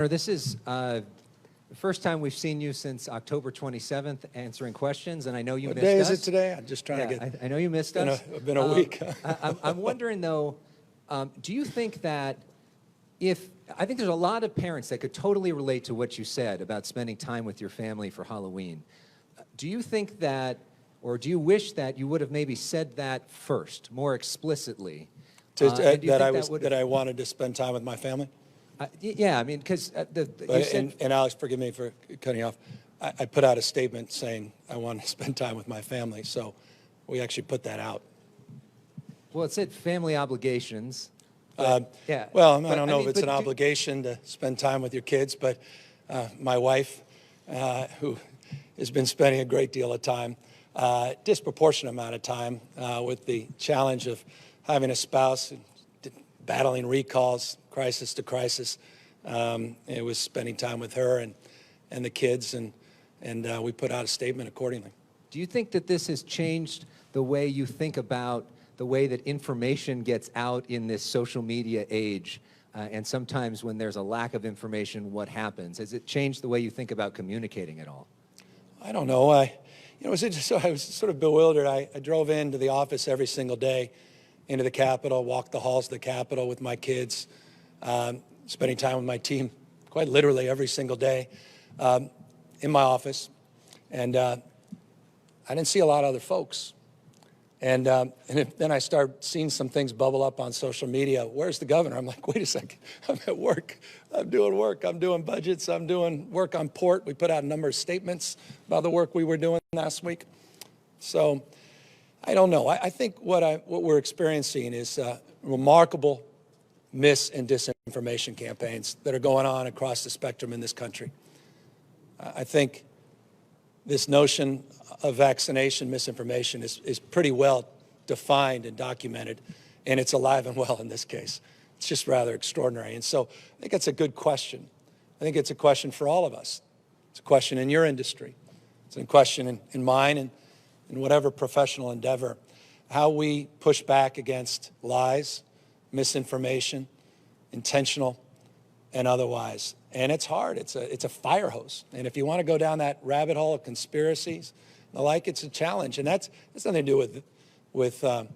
This is the first time we've seen you since October 27th answering questions, and I know you missed us. What day is it today? I'm just trying to get... I know you missed us. It's been a week. I'm wondering, though, do you think that I think there's a lot of parents that could totally relate to what you said about spending time with your family for Halloween. Do you think that, or do you wish that you would have maybe said that first, more explicitly? That I wanted to spend time with my family? Yeah, I mean, because and Alex, forgive me for cutting you off. I put out a statement saying I want to spend time with my family, so we actually put that out. Well, it said family obligations. Yeah. Well, I don't know if it's an obligation to spend time with your kids, but my wife, who has been spending a great deal of time, disproportionate amount of time with the challenge of having a spouse, battling recalls, crisis to crisis. It was spending time with her and the kids, and we put out a statement accordingly. Do you think that this has changed the way you think about the way that information gets out in this social media age? And sometimes when there's a lack of information, what happens? Has it changed the way you think about communicating at all? I don't know. I was sort of bewildered. I drove into the office every single day, into the Capitol, walked the halls of the Capitol with my kids, spending time with my team quite literally every single day in my office. And I didn't see a lot of other folks. And then I start seeing some things bubble up on social media. Where's the governor? I'm like, wait a second. I'm at work. I'm doing work. I'm doing budgets. I'm doing work on port. We put out a number of statements about the work we were doing last week. So I don't know. I think what we're experiencing is remarkable mis- and disinformation campaigns that are going on across the spectrum in this country. I think this notion of vaccination misinformation is pretty well defined and documented, and it's alive and well in this case. It's just rather extraordinary. And so I think it's a good question. I think it's a question for all of us. It's a question in your industry. It's a question in mine and in whatever professional endeavor, how we push back against lies, misinformation, intentional and otherwise. And it's hard. It's a fire hose. And if you want to go down that rabbit hole of conspiracies and the like, it's a challenge. And that's nothing to do with the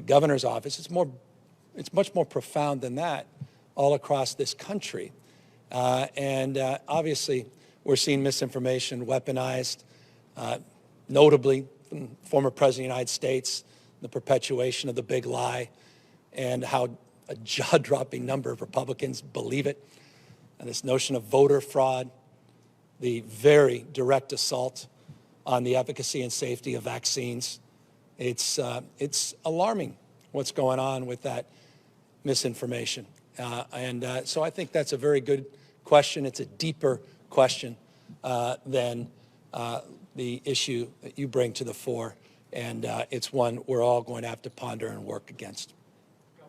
governor's office. It's much more profound than that all across this country. Obviously, we're seeing misinformation weaponized, notably from former President of the United States, the perpetuation of the big lie, and how a jaw-dropping number of Republicans believe it. And this notion of voter fraud, the very direct assault on the efficacy and safety of vaccines. It's alarming what's going on with that misinformation. So I think that's a very good question. It's a deeper question than the issue that you bring to the fore. And it's one we're all going to have to ponder and work against.